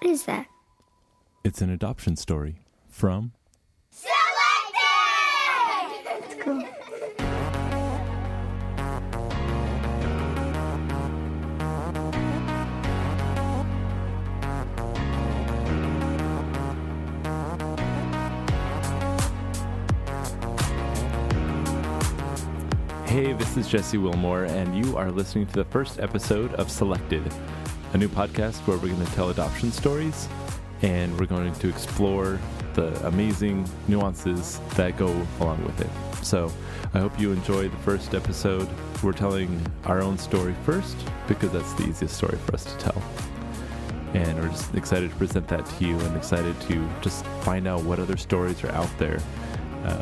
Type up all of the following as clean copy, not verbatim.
What is that? It's an adoption story from Selected! That's cool. Hey, this is Jesse Wilmore, and you are listening to the first episode of Selected, a new podcast where we're going to tell adoption stories, and we're going to explore the amazing nuances that go along with it. So I hope you enjoy the first episode. We're telling our own story first, because that's the easiest story for us to tell. And we're just excited to present that to you and excited to just find out what other stories are out there.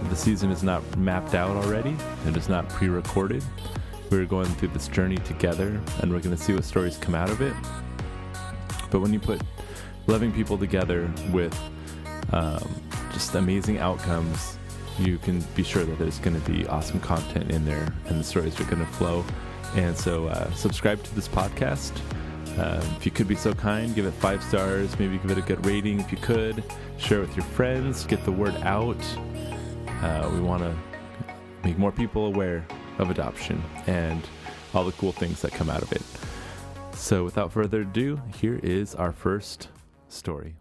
The season is not mapped out already. It is not pre-recorded. We're going through this journey together, and we're going to see what stories come out of it. But when you put loving people together with just amazing outcomes, you can be sure that there's going to be awesome content in there, and the stories are going to flow. And so subscribe to this podcast. If you could be so kind, give it 5 stars, maybe give it a good rating if you could. Share it with your friends, get the word out. We want to make more people aware of adoption and all the cool things that come out of it. So without further ado, here is our first story.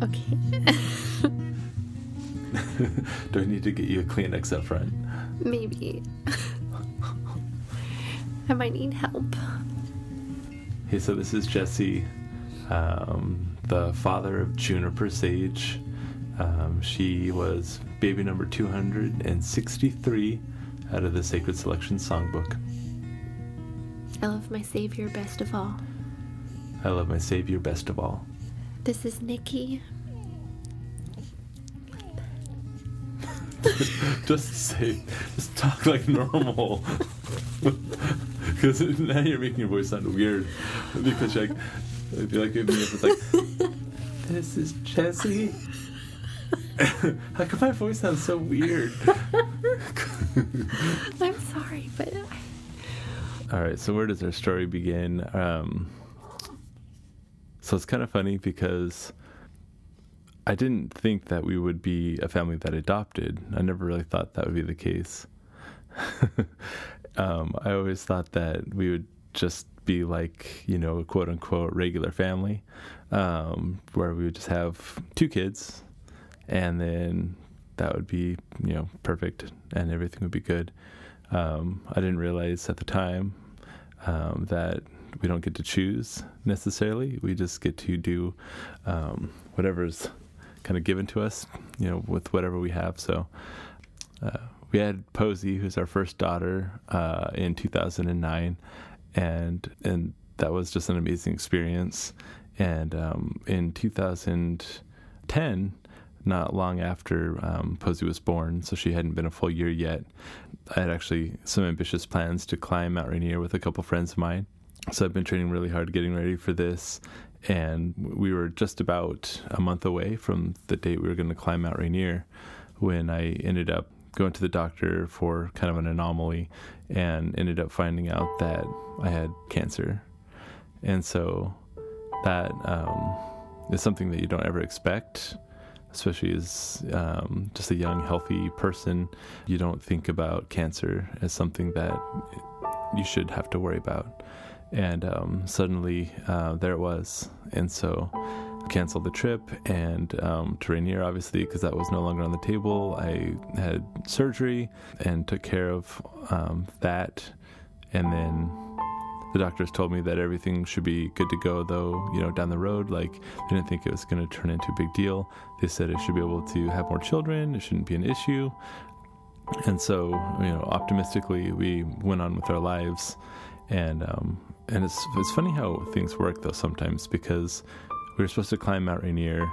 Okay. Do I need to get you a Kleenex up front? Maybe. I might need help. Hey, so this is Jesse, the father of Juniper Sage. She was baby number 263 out of the Sacred Selection Songbook. I love my savior best of all. I love my savior best of all. This is Nikki. Just talk like normal. Because now you're making your voice sound weird. Because I feel like it's like, this is Jesse. How come my voice sounds so weird? I'm sorry, but... All right, so where does our story begin? So it's kind of funny because I didn't think that we would be a family that adopted. I never really thought that would be the case. I always thought that we would just be like, a quote unquote regular family, where we would just have 2 kids, and then that would be, perfect, and everything would be good. I didn't realize at the time that we don't get to choose necessarily. We just get to do whatever's kind of given to us, with whatever we have. So we had Posey, who's our first daughter, in 2009, and that was just an amazing experience. And in 2010, not long after Posey was born, so she hadn't been a full year yet, I had actually some ambitious plans to climb Mount Rainier with a couple friends of mine. So I've been training really hard, getting ready for this. And we were just about a month away from the date we were going to climb Mount Rainier when I ended up going to the doctor for kind of an anomaly and ended up finding out that I had cancer. And so that is something that you don't ever expect, especially as just a young, healthy person. You don't think about cancer as something that you should have to worry about. And suddenly there it was. And so I canceled the trip and to Rainier, obviously, because that was no longer on the table. I had surgery and took care of that. And then the doctors told me that everything should be good to go, though, down the road. Like, they didn't think it was going to turn into a big deal. They said I should be able to have more children. It shouldn't be an issue. And so, optimistically, we went on with our lives. And it's funny how things work, though, sometimes, because we were supposed to climb Mount Rainier.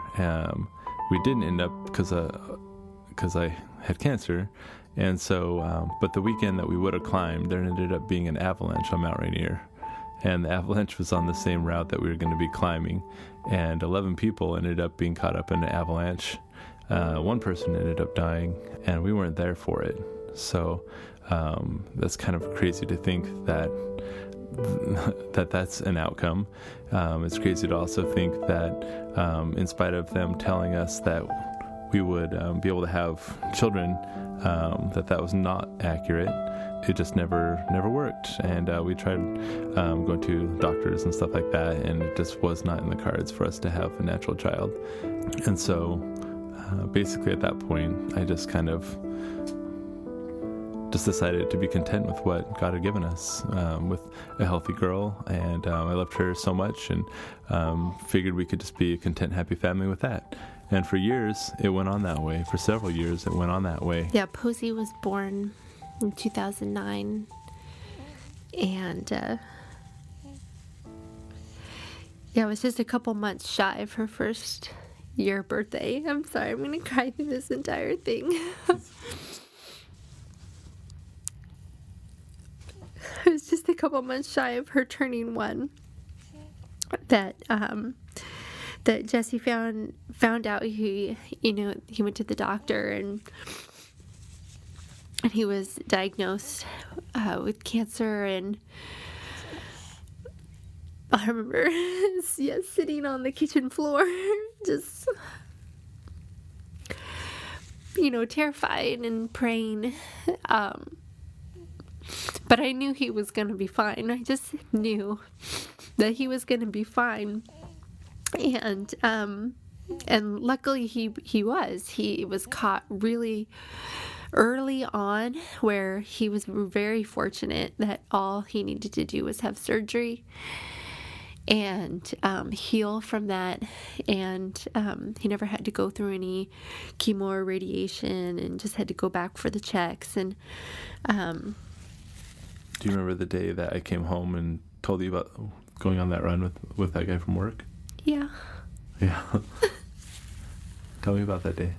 We didn't end up because I had cancer. And so, but the weekend that we would have climbed, there ended up being an avalanche on Mount Rainier. and the avalanche was on the same route that we were going to be climbing, and 11 people ended up being caught up in the avalanche. One person ended up dying, and we weren't there for it. So that's kind of crazy to think that's an outcome. It's crazy to also think that in spite of them telling us that we would be able to have children, that was not accurate. It just never worked. And we tried going to doctors and stuff like that, and it just was not in the cards for us to have a natural child. And so basically at that point, I just kind of decided to be content with what God had given us, with a healthy girl, and I loved her so much, and figured we could just be a content, happy family with that. And for years, it went on that way. For several years, it went on that way. Yeah, Posey was born in 2009, and it was just a couple months shy of her first year birthday. I'm sorry, I'm going to cry through this entire thing. It was just a couple months shy of her turning 1 that Jesse found out. He went to the doctor, and he was diagnosed with cancer. And I remember sitting on the kitchen floor just terrified and praying. But I knew he was going to be fine. I just knew that he was going to be fine. And luckily he was caught really early on, where he was very fortunate that all he needed to do was have surgery and heal from that. And he never had to go through any chemo or radiation, and just had to go back for the checks. And do you remember the day that I came home and told you about going on that run with that guy from work? Yeah. Tell me about that day.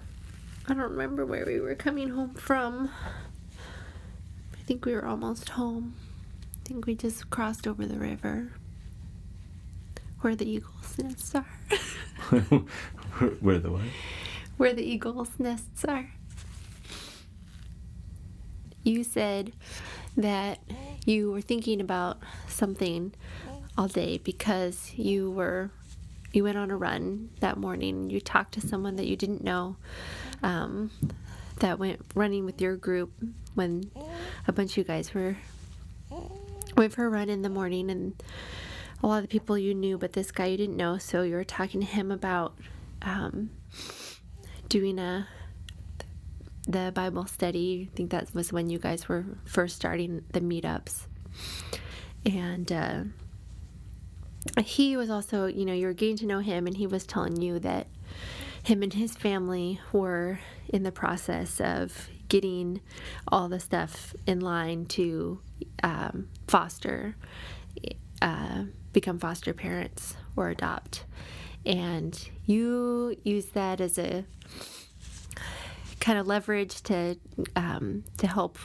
I don't remember where we were coming home from. I think we were almost home. I think we just crossed over the river where the eagles' nests are. Where the what? Where the eagles' nests are. You said that you were thinking about something all day because you went on a run that morning. You talked to someone that you didn't know, that went running with your group when a bunch of you guys went for a run in the morning, and a lot of the people you knew, but this guy you didn't know. So you were talking to him about doing the Bible study. I think that was when you guys were first starting the meetups. And he was also, you were getting to know him, and he was telling you that him and his family were in the process of getting all the stuff in line to become foster parents or adopt. And you use that as a kind of leverage to help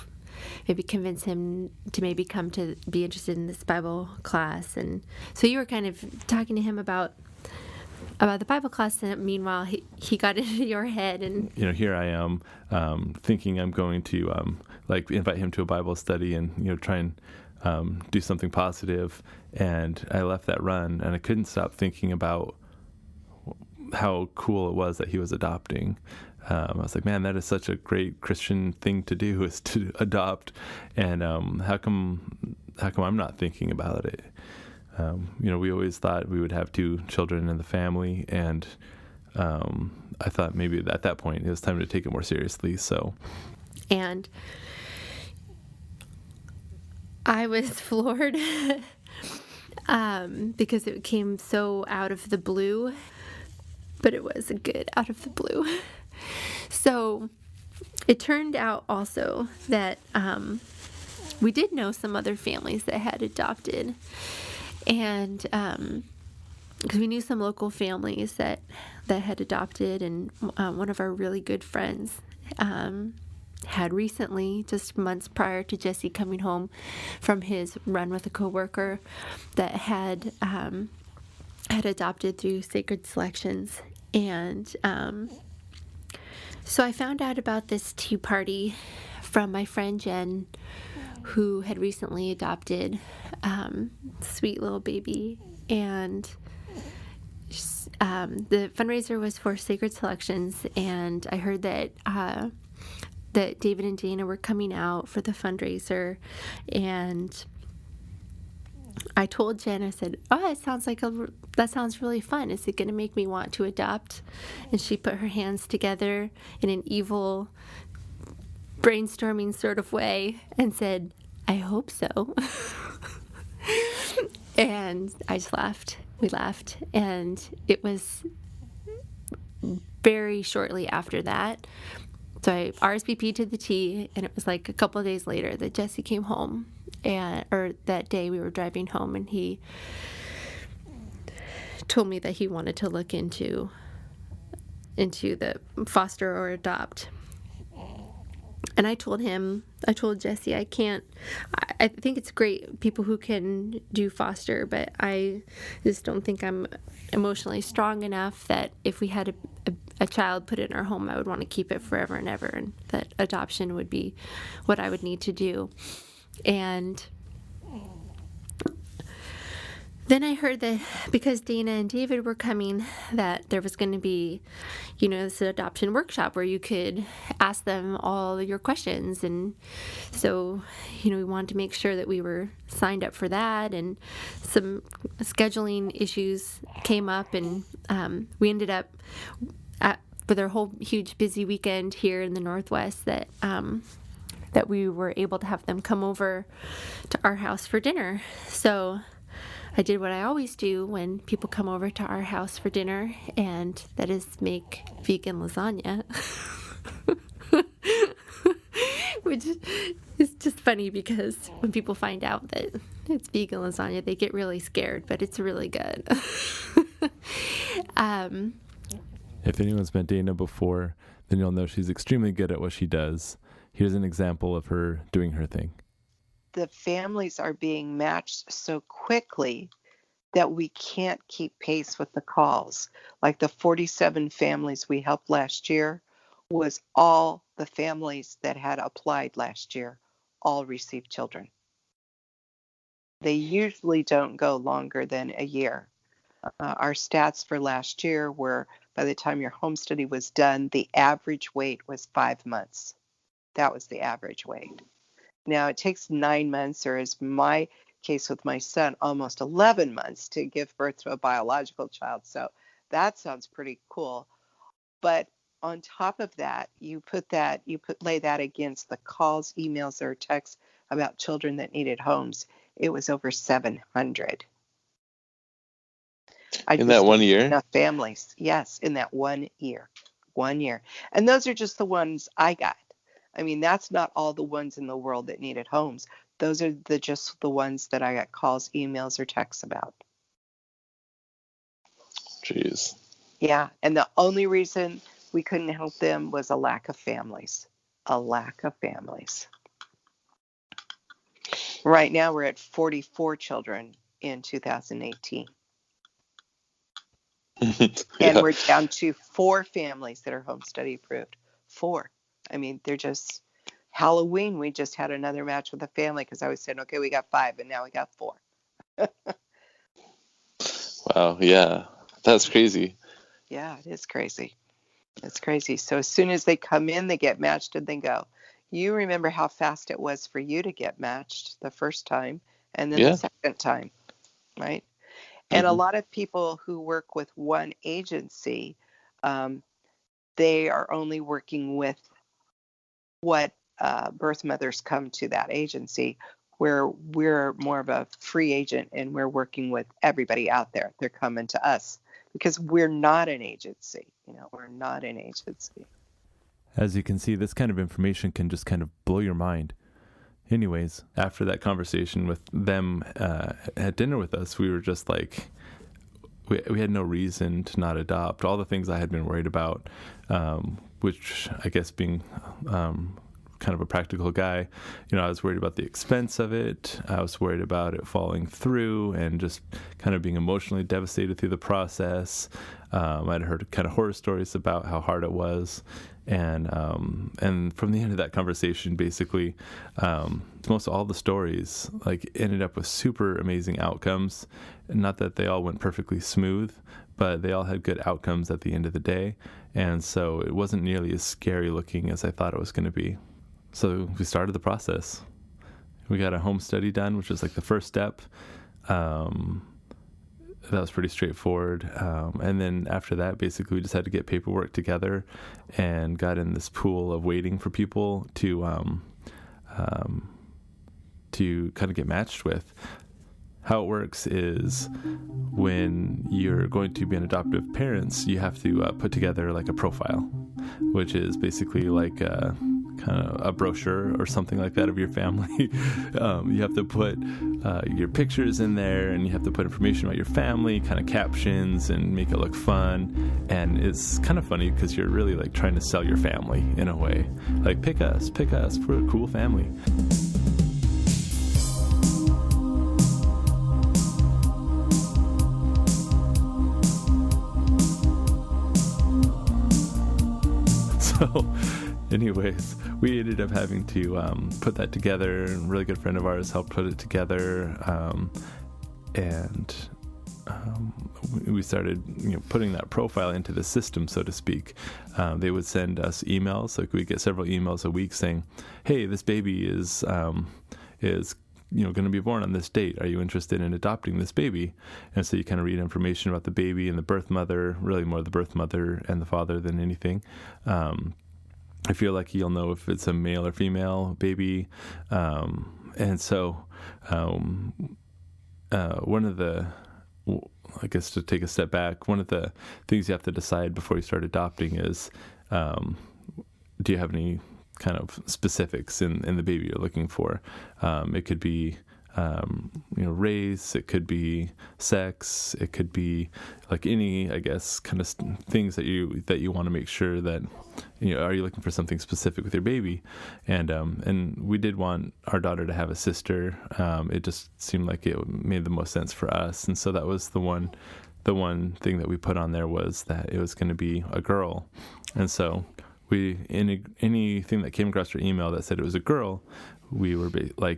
maybe convince him to maybe come to be interested in this Bible class. And so you were kind of talking to him about the Bible class, and meanwhile he got into your head. And here I am thinking I'm going to invite him to a Bible study and try and do something positive. And I left that run, and I couldn't stop thinking about how cool it was that he was adopting. I was like, man, that is such a great Christian thing to do, is to adopt. And how come I'm not thinking about it? We always thought we would have 2 children in the family, and I thought maybe at that point it was time to take it more seriously. And I was floored because it came so out of the blue, but it was a good out of the blue. So it turned out also that we did know some other families that had adopted, and because we knew some local families that had adopted, and one of our really good friends had recently, just months prior to Jesse coming home from his run with a coworker, that had adopted through Sacred Selections. And so I found out about this tea party from my friend Jen, who had recently adopted sweet little baby. And the fundraiser was for Sacred Selections, and I heard that that David and Dana were coming out for the fundraiser, and I told Jen, I said, "Oh, that sounds really fun. Is it going to make me want to adopt?" And she put her hands together in an evil brainstorming sort of way and said, "I hope so." And I just laughed. We laughed, and it was very shortly after that. So I RSVP'd to the tea, and it was like a couple of days later that Jesse came home, or that day we were driving home, and he told me that he wanted to look into the foster or adopt. And I told Jesse, I think it's great, people who can do foster, but I just don't think I'm emotionally strong enough that if we had a child put in our home, I would want to keep it forever and ever, and that adoption would be what I would need to do. And then I heard that because Dana and David were coming, that there was going to be, this adoption workshop where you could ask them all your questions. And so, we wanted to make sure that we were signed up for that. And some scheduling issues came up, and we ended up for their whole huge busy weekend here in the Northwest that we were able to have them come over to our house for dinner. So I did what I always do when people come over to our house for dinner, and that is make vegan lasagna. Which is just funny because when people find out that it's vegan lasagna, they get really scared, but it's really good. If anyone's met Dana before, then you'll know she's extremely good at what she does. Here's an example of her doing her thing. The families are being matched so quickly that we can't keep pace with the calls. Like the 47 families we helped last year was all the families that had applied last year, all received children. They usually don't go longer than a year. Our stats for last year were, by the time your home study was done, the average wait was 5 months. That was the average wait. Now, it takes 9 months, or as my case with my son, almost 11 months to give birth to a biological child. So that sounds pretty cool. But on top of that, lay that against the calls, emails, or texts about children that needed homes. It was over 700. In that 1 year? Enough families. Yes, in that 1 year. 1 year. And those are just the ones I got. I mean, that's not all the ones in the world that needed homes. Those are just the ones that I got calls, emails, or texts about. Jeez. Yeah, and the only reason we couldn't help them was a lack of families. A lack of families. Right now, we're at 44 children in 2018. Yeah. And we're down to 4 families that are home study approved. 4. I mean, they're just Halloween. We just had another match with a family because I was saying, okay, we got 5, and now we got 4. Wow. Yeah. That's crazy. Yeah, it is crazy. It's crazy. So as soon as they come in, they get matched and then go. You remember how fast it was for you to get matched the first time and then the second time, right? And a lot of people who work with one agency, they are only working with what birth mothers come to that agency, where we're more of a free agent and we're working with everybody out there. They're coming to us because we're not an agency. We're not an agency. As you can see, this kind of information can just kind of blow your mind. Anyways, after that conversation with them at dinner with us, we were just like, we had no reason to not adopt. All the things I had been worried about, which I guess being kind of a practical guy. I was worried about the expense of it. I was worried about it falling through and just kind of being emotionally devastated through the process. I'd heard kind of horror stories about how hard it was. And from the end of that conversation, basically, most all the stories ended up with super amazing outcomes. Not that they all went perfectly smooth, but they all had good outcomes at the end of the day. And so it wasn't nearly as scary looking as I thought it was going to be. So we started the process. We got a home study done, which was the first step. That was pretty straightforward. And then after that, basically, we just had to get paperwork together and got in this pool of waiting for people to kind of get matched with. How it works is when you're going to be an adoptive parents, you have to put together a profile, which is basically kind of a brochure or something like that of your family. You have to put your pictures in there, and you have to put information about your family, kind of captions, and make it look fun. And it's kind of funny because you're really trying to sell your family in a way. Pick us, we're a cool family. So anyways, we ended up having to put that together. A really good friend of ours helped put it together. We started putting that profile into the system, so to speak. They would send us emails. We'd get several emails a week saying, hey, this baby is going to be born on this date. Are you interested in adopting this baby? And so you kind of read information about the baby and the birth mother, really more the birth mother and the father than anything. I feel like you'll know if it's a male or female baby. And so one of the, I guess to take a step back, one of the things you have to decide before you start adopting is, do you have any kind of specifics in the baby you're looking for? It could be race, it could be sex, it could be any, I guess, kind of things that you want to make sure that are you looking for something specific with your baby? And we did want our daughter to have a sister. It just seemed like it made the most sense for us, and so that was the one thing that we put on there, was that it was going to be a girl. And so we, anything that came across our email that said it was a girl, we were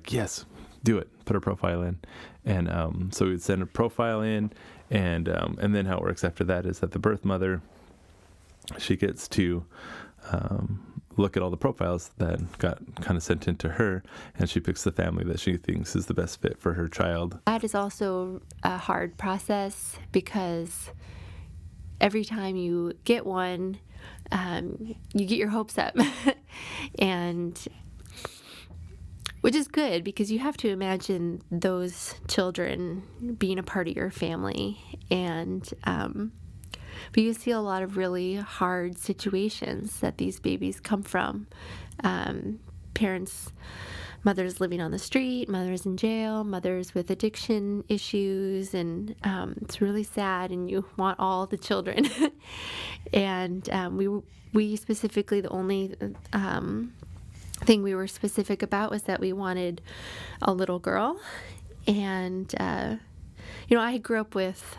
yes, do it, put a profile in. And so we'd send a profile in, and then how it works after that is that the birth mother, she gets to look at all the profiles that got kind of sent into her, and she picks the family that she thinks is the best fit for her child. That is also a hard process, because every time you get one, you get your hopes up. And which is good, because you have to imagine those children being a part of your family. And but you see a lot of really hard situations that these babies come from. Parents, mothers living on the street, mothers in jail, mothers with addiction issues, and it's really sad, and you want all the children. And we specifically, the only thing we were specific about was that we wanted a little girl. And I grew up with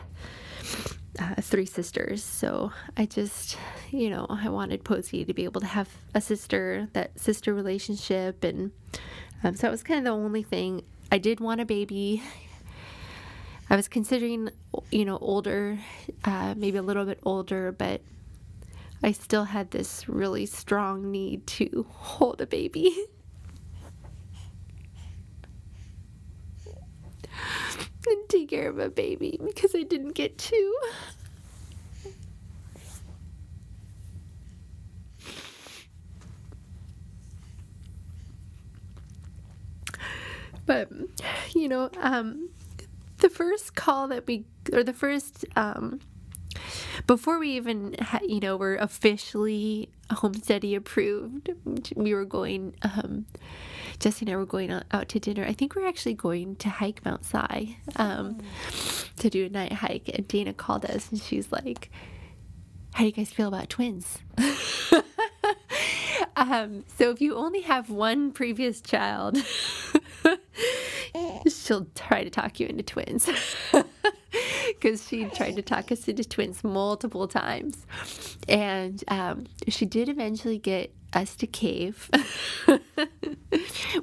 3 sisters, so I just, I wanted Posey to be able to have a sister, that sister relationship. And so it was kind of the only thing. I did want a baby. I was considering, older, maybe a little bit older, but I still had this really strong need to hold a baby. And take care of a baby, because I didn't get to. But, the first call that before we even, were officially home study approved, we were going, Jesse and I were going out to dinner. I think we're actually going to hike Mount Si, to do a night hike. And Dana called us, and she's like, how do you guys feel about twins? So if you only have one previous child, she'll try to talk you into twins. Because she tried to talk us into twins multiple times. And she did eventually get us to cave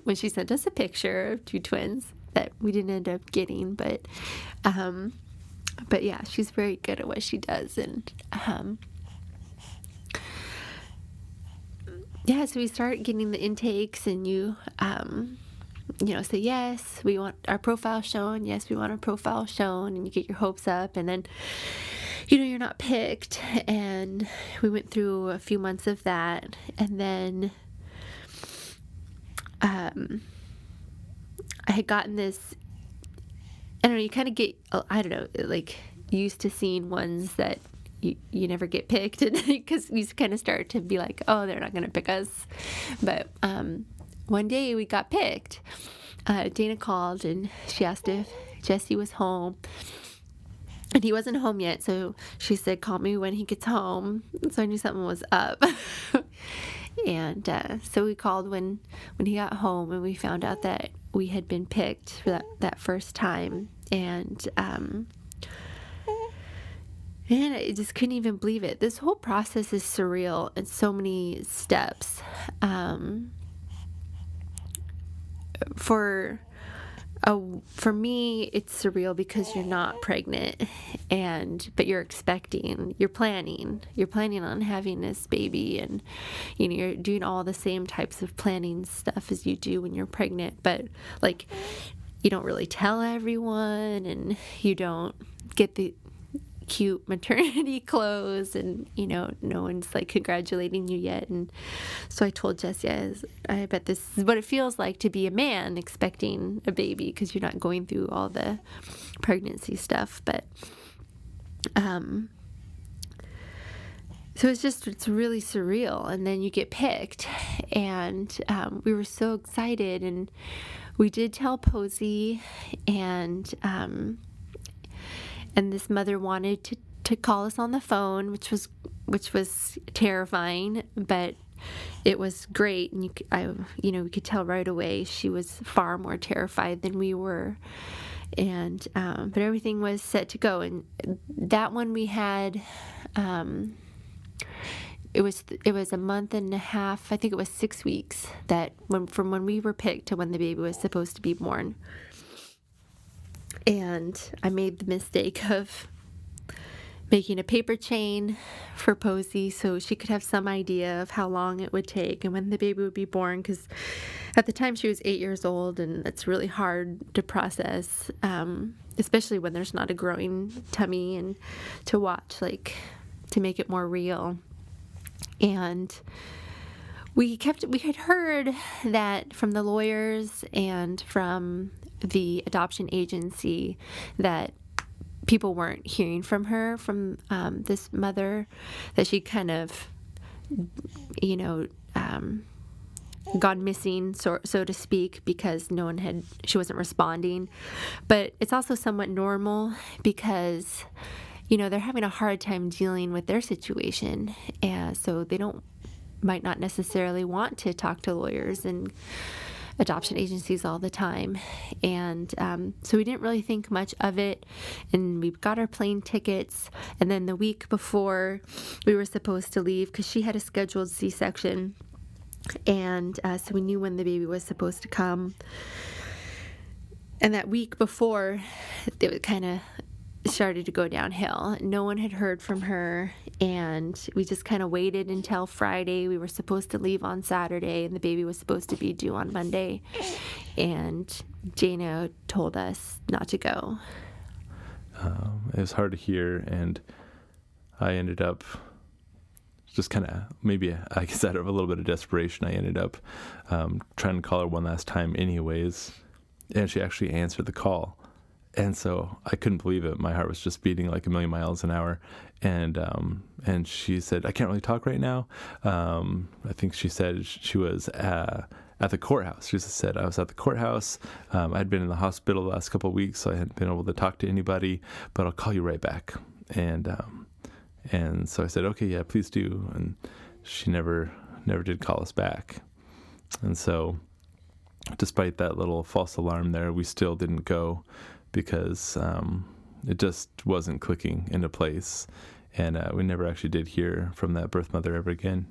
when she sent us a picture of 2 twins that we didn't end up getting. But yeah, she's very good at what she does. And yeah, so we start getting the intakes, and you say, yes, we want our profile shown. Yes, we want our profile shown. And you get your hopes up, and then, you're not picked. And we went through a few months of that. And then I had gotten this, I don't know, you kind of get, I don't know, like used to seeing ones that you never get picked, because you kind of start to be like, oh, they're not going to pick us. But one day we got picked. Dana called and she asked if Jesse was home, and he wasn't home yet. So she said, call me when he gets home. So I knew something was up. And so we called when he got home, and we found out that we had been picked for that first time. And man, I just couldn't even believe it. This whole process is surreal in so many steps. For me, it's surreal because you're not pregnant, but you're expecting, you're planning on having this baby, and you're doing all the same types of planning stuff as you do when you're pregnant, but like you don't really tell everyone, and you don't get the cute maternity clothes, and no one's like congratulating you yet. And so I told Jess, yes, I bet this is what it feels like to be a man expecting a baby, because you're not going through all the pregnancy stuff. But so it's really surreal. And then you get picked, and we were so excited, and we did tell Posey, and this mother wanted to call us on the phone, which was terrifying, but it was great. And we could tell right away she was far more terrified than we were. And but everything was set to go. And that one we had, it was a month and a half. I think it was 6 weeks from when we were picked to when the baby was supposed to be born. And I made the mistake of making a paper chain for Posey so she could have some idea of how long it would take and when the baby would be born, because at the time she was 8 years old, and it's really hard to process, especially when there's not a growing tummy, and to watch, like, to make it more real. And we had heard that from the lawyers and from the adoption agency that people weren't hearing from her, from this mother, that she kind of, gone missing, so to speak, because she wasn't responding. But it's also somewhat normal because, they're having a hard time dealing with their situation, and so they might not necessarily want to talk to lawyers and adoption agencies all the time. And so we didn't really think much of it, and we got our plane tickets, and then the week before we were supposed to leave, because she had a scheduled C-section, and so we knew when the baby was supposed to come. And that week before, it kind of started to go downhill. No one had heard from her, and we just kind of waited until Friday. We were supposed to leave on Saturday, and the baby was supposed to be due on Monday, and Jana told us not to go. It was hard to hear, and I ended up just kind of, maybe, I guess out of a little bit of desperation, I ended up trying to call her one last time anyways, and she actually answered the call. And so I couldn't believe it. My heart was just beating like a million miles an hour. And she said, I can't really talk right now. I think she said she was at the courthouse. She just said, I was at the courthouse. I'd been in the hospital the last couple of weeks, so I hadn't been able to talk to anybody, but I'll call you right back. And so I said, okay, yeah, please do. And she never never did call us back. And so despite that little false alarm there, we still didn't go because it just wasn't clicking into place. And we never actually did hear from that birth mother ever again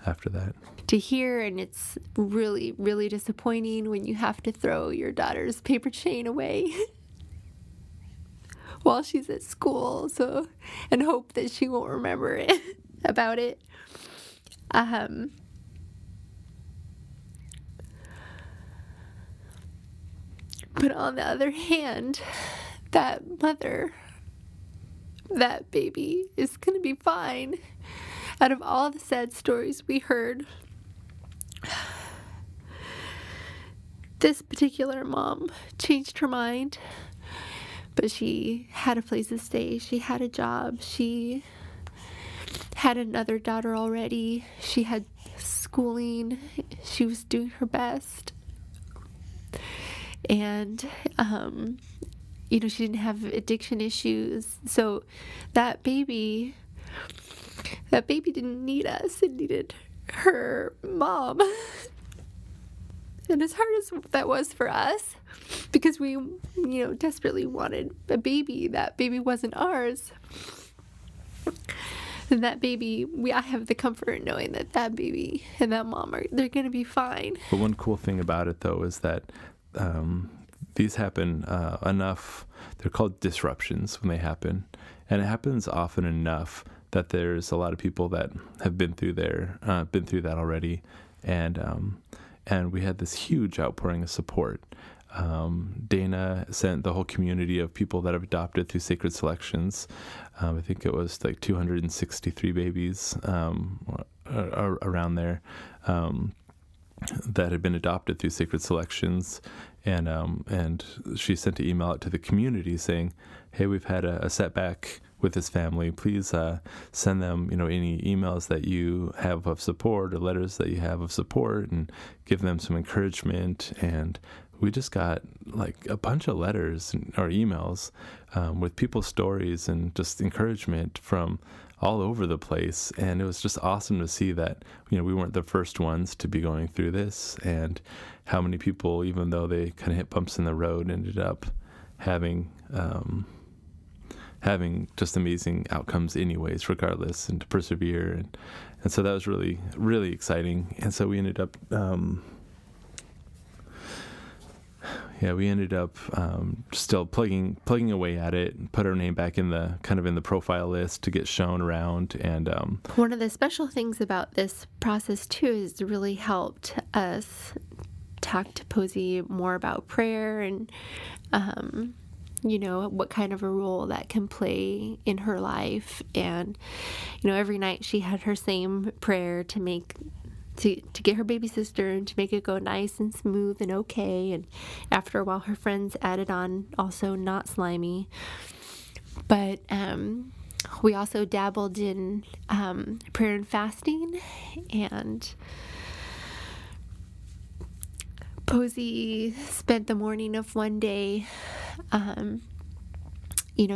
after that. To hear, and it's really, really disappointing when you have to throw your daughter's paper chain away while she's at school, and hope that she won't remember it about it. But on the other hand, that mother, that baby is going to be fine. Out of all the sad stories we heard, this particular mom changed her mind, but she had a place to stay. She had a job. She had another daughter already. She had schooling. She was doing her best. And, she didn't have addiction issues. So that baby didn't need us. It needed her mom. And as hard as that was for us, because we, desperately wanted a baby, that baby wasn't ours. And that baby, I have the comfort knowing that baby and that mom they're going to be fine. But one cool thing about it, though, is that these happen enough. They're called disruptions when they happen. And it happens often enough that there's a lot of people that have been through that already. And we had this huge outpouring of support. Dana sent the whole community of people that have adopted through Sacred Selections. I think it was like 263 babies around there that had been adopted through Sacred Selections. And she sent an email out to the community saying, hey, we've had a setback with this family. Please send them, any emails that you have of support or letters that you have of support, and give them some encouragement. And we just got like a bunch of letters or emails with people's stories and just encouragement from all over the place. And it was just awesome to see that, we weren't the first ones to be going through this, and how many people, even though they kind of hit bumps in the road, ended up having just amazing outcomes anyways, regardless, and to persevere. And so that was really, really exciting. And so we ended up, still plugging away at it, and put our name back in the profile list to get shown around. And one of the special things about this process too is it really helped us talk to Posey more about prayer and what kind of a role that can play in her life. And every night she had her same prayer to get her baby sister and to make it go nice and smooth and okay. And after a while, her friends added on also not slimy. But we also dabbled in prayer and fasting. And Posey spent the morning of one day,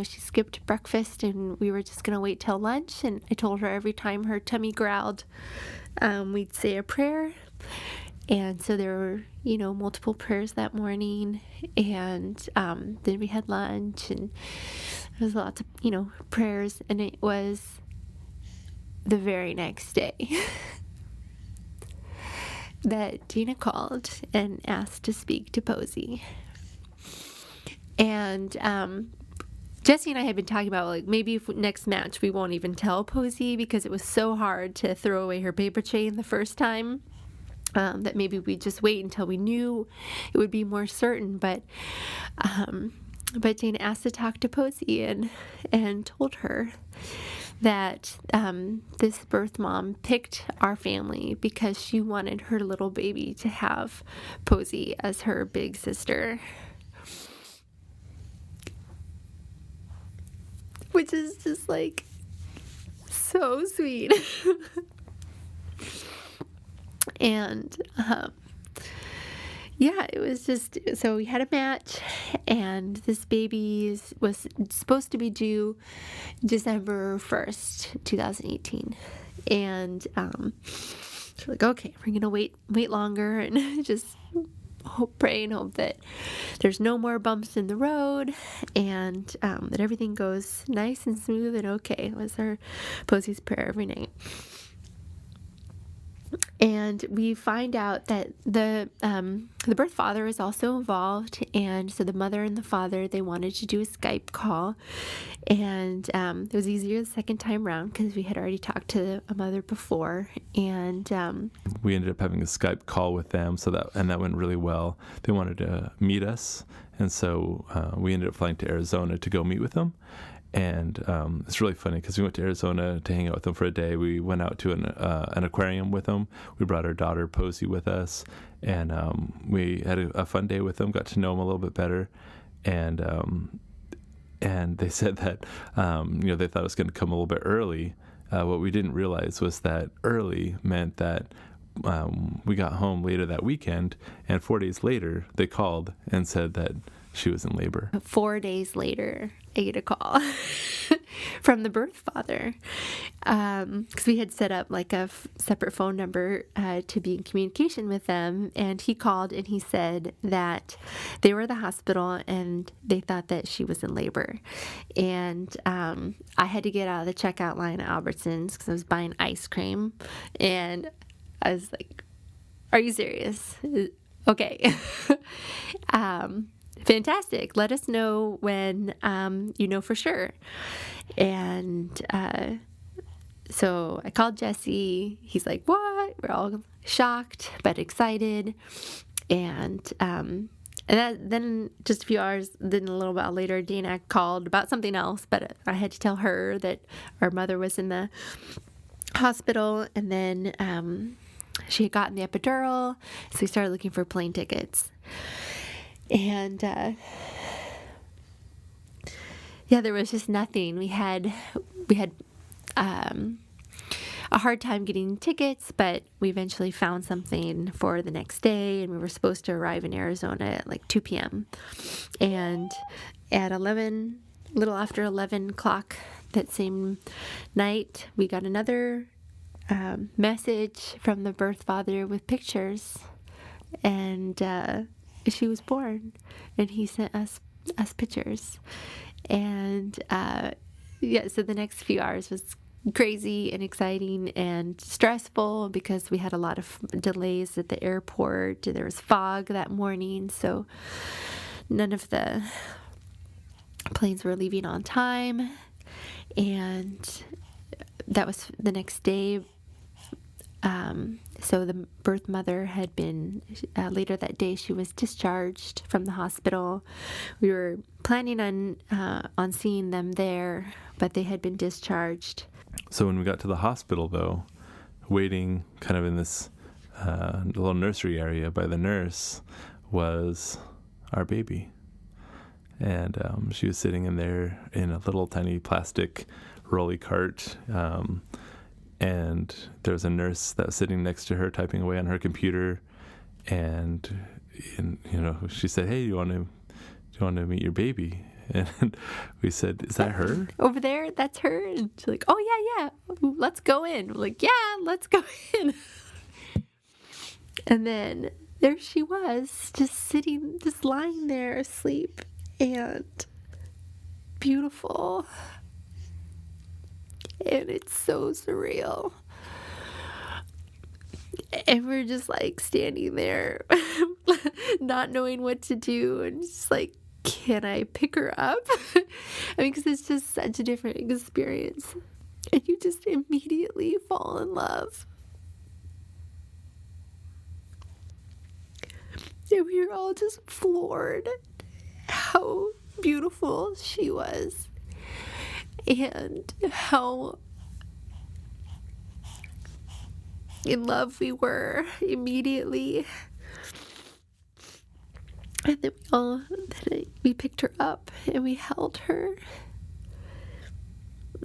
she skipped breakfast, and we were just going to wait till lunch. And I told her every time her tummy growled, we'd say a prayer. And so there were, multiple prayers that morning. And then we had lunch, and there was lots of, prayers. And it was the very next day that Dina called and asked to speak to Posey. And Jesse and I had been talking about, like, maybe if next match we won't even tell Posey, because it was so hard to throw away her paper chain the first time, that maybe we'd just wait until we knew it would be more certain. But Dana asked to talk to Posey and told her that this birth mom picked our family because she wanted her little baby to have Posey as her big sister. Which is just like so sweet. And it was just, so we had a match, and this baby was supposed to be due December 1st, 2018. And So we're like, okay, we're gonna wait longer and just pray and hope that there's no more bumps in the road, and that everything goes nice and smooth and okay. It was our Posey's prayer every night. And we find out that the birth father is also involved, and so the mother and the father, they wanted to do a Skype call, and it was easier the second time around because we had already talked to a mother before, and We ended up having a Skype call with them, that went really well. They wanted to meet us, and so we ended up flying to Arizona to go meet with them. And it's really funny because we went to Arizona to hang out with them for a day. We went out to an aquarium with them. We brought our daughter Posey with us, and we had a fun day with them. Got to know them a little bit better, and they said that they thought it was going to come a little bit early. What we didn't realize was that early meant that we got home later that weekend, and 4 days later they called and said that she was in labor. 4 days later, I get a call from the birth father, because we had set up like a separate phone number to be in communication with them, and he called and he said that they were at the hospital and they thought that she was in labor. And I had to get out of the checkout line at Albertsons because I was buying ice cream, and I was like, are you serious? Okay. Fantastic. Let us know when you know for sure. And so I called Jesse. He's like, what? We're all shocked but excited. And then just a few hours, then a little while later, Dana called about something else, but I had to tell her that our mother was in the hospital, and then she had gotten the epidural, so we started looking for plane tickets. And there was just nothing. We had a hard time getting tickets, but we eventually found something for the next day, and we were supposed to arrive in Arizona at like 2 p.m. And at 11, a little after 11 o'clock that same night, we got another message from the birth father with pictures, and she was born, and he sent us pictures. And so the next few hours was crazy and exciting and stressful because we had a lot of delays at the airport. There was fog that morning, so none of the planes were leaving on time. And that was the next day. So the birth mother had been, later that day, she was discharged from the hospital. We were planning on seeing them there, but they had been discharged. So when we got to the hospital, though, waiting kind of in this little nursery area by the nurse was our baby. And she was sitting in there in a little tiny plastic rolly cart. And there was a nurse that was sitting next to her typing away on her computer. And she said, "Hey, do you want to meet your baby?" And we said, "Is that her?" Over there, that's her. And she's like, "Oh, yeah. Let's go in." We're like, "Yeah, let's go in." And then there she was, just lying there asleep, and beautiful. And it's so surreal. And we're just like standing there, not knowing what to do, and just like, can I pick her up? I mean, because it's just such a different experience. And you just immediately fall in love. And we were all just floored how beautiful she was, and how in love we were immediately. And then we picked her up and we held her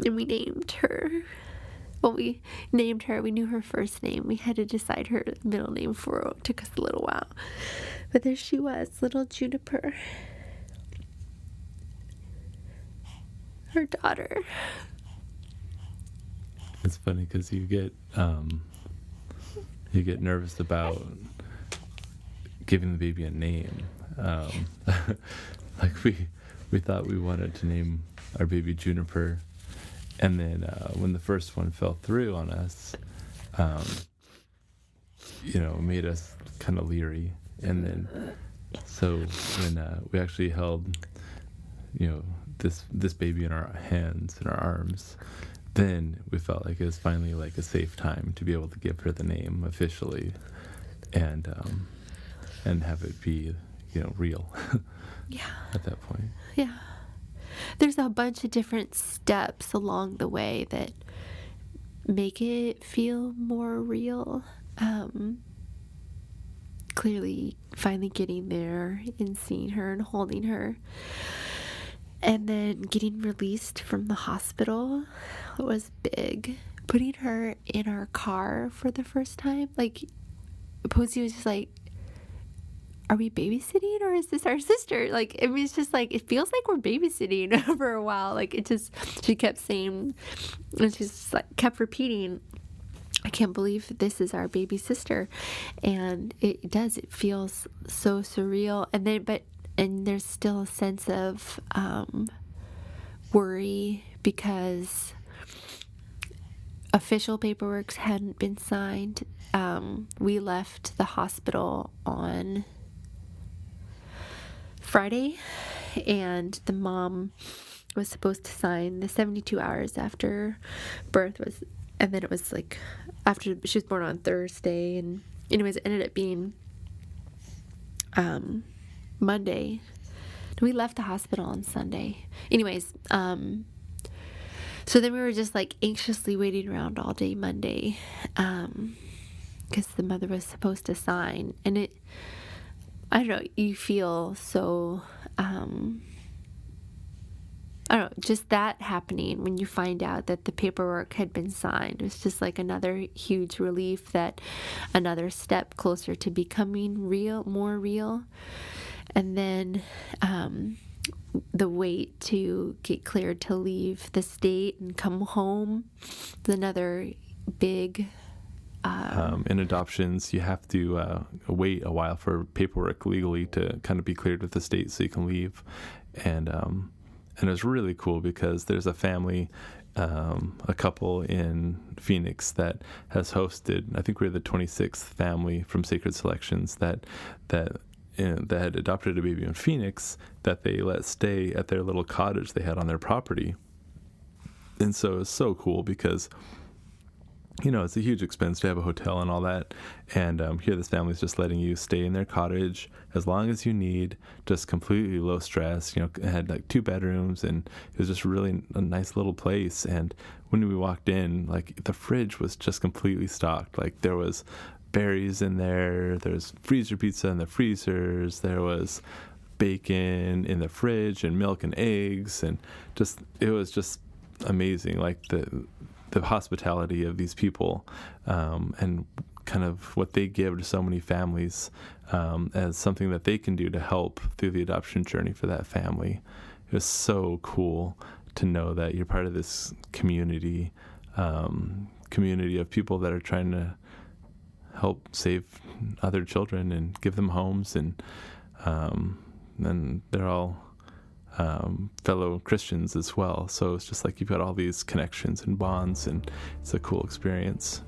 and we named her. Well, we named her. We knew her first name. We had to decide her middle name it took us a little while. But there she was, little Juniper, her daughter. It's funny because you get you get nervous about giving the baby a name. Like we thought we wanted to name our baby Juniper, and then when the first one fell through on us, it made us kind of leery. And then so when we actually held this baby in our hands, in our arms, then we felt like it was finally like a safe time to be able to give her the name officially, and have it be real. Yeah. At that point. Yeah. There's a bunch of different steps along the way that make it feel more real. Clearly, finally getting there and seeing her and holding her. And then getting released from the hospital was big. Putting her in our car for the first time. Like, Posey was just like, are we babysitting or is this our sister? Like, I mean, it's just like, it feels like we're babysitting for a while. Like, she kept saying, and she's just like, kept repeating, I can't believe this is our baby sister. And it does, it feels so surreal. And then, and there's still a sense of worry because official paperwork hadn't been signed. We left the hospital on Friday, and the mom was supposed to sign the 72 hours after birth and then it was like after she was born on Thursday, and anyways, it ended up being Monday. We left the hospital on Sunday. Anyways, so then we were just like anxiously waiting around all day Monday, because the mother was supposed to sign, and I don't know, you feel so, I don't know, just that happening when you find out that the paperwork had been signed. It was just like another huge relief, that another step closer to becoming real, more real. And then the wait to get cleared to leave the state and come home is another big... in adoptions, you have to wait a while for paperwork legally to kind of be cleared with the state so you can leave. And it was really cool because there's a family, a couple in Phoenix that has hosted, I think we're the 26th family from Sacred Selections that had adopted a baby in Phoenix that they let stay at their little cottage they had on their property. And so it was so cool because it's a huge expense to have a hotel and all that. And here this family's just letting you stay in their cottage as long as you need, just completely low stress. It had like 2 bedrooms, and it was just really a nice little place. And when we walked in, like the fridge was just completely stocked. Like there was berries in there's freezer pizza in the freezers, there was bacon in the fridge and milk and eggs, and it was just amazing. Like the hospitality of these people, and kind of what they give to so many families, as something that they can do to help through the adoption journey for that family. It was so cool to know that you're part of this community of people that are trying to help save other children and give them homes, and they're all fellow Christians as well. So it's just like you've got all these connections and bonds, and it's a cool experience.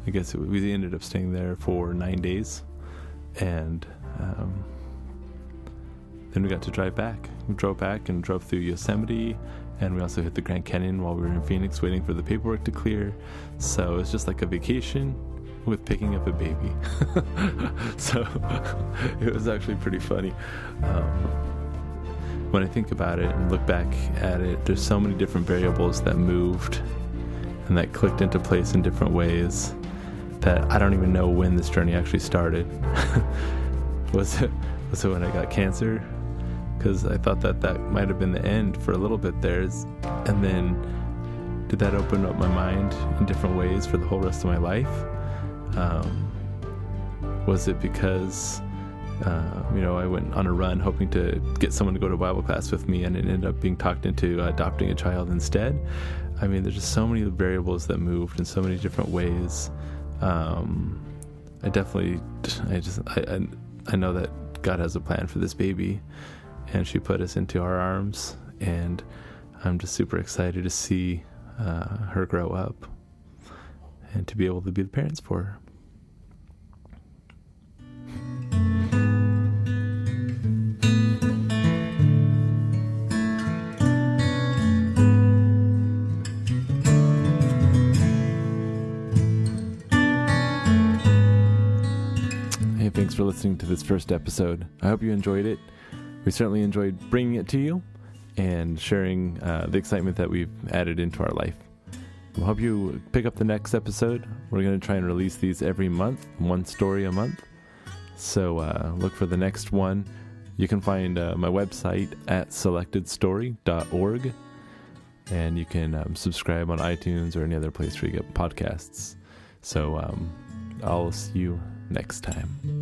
I guess we ended up staying there for 9 days, and then we got to drive back. We drove back and drove through Yosemite, and we also hit the Grand Canyon while we were in Phoenix waiting for the paperwork to clear. So it's just like a vacation with picking up a baby. So it was actually pretty funny. When I think about it and look back at it, there's so many different variables that moved and that clicked into place in different ways that I don't even know when this journey actually started. Was it when I got cancer? Because I thought that might have been the end for a little bit there. And then did that open up my mind in different ways for the whole rest of my life? Was it because I went on a run hoping to get someone to go to Bible class with me, and it ended up being talked into adopting a child instead? I mean, there's just so many variables that moved in so many different ways. I definitely, I know that God has a plan for this baby, and she put us into our arms, and I'm just super excited to see her grow up and to be able to be the parents for her. Hey, thanks for listening to this first episode. I hope you enjoyed it. We certainly enjoyed bringing it to you and sharing the excitement that we've added into our life. I hope you pick up the next episode. We're going to try and release these every month, one story a month. So look for the next one. You can find my website at selectedstory.org, and you can subscribe on iTunes or any other place where you get podcasts. So I'll see you next time.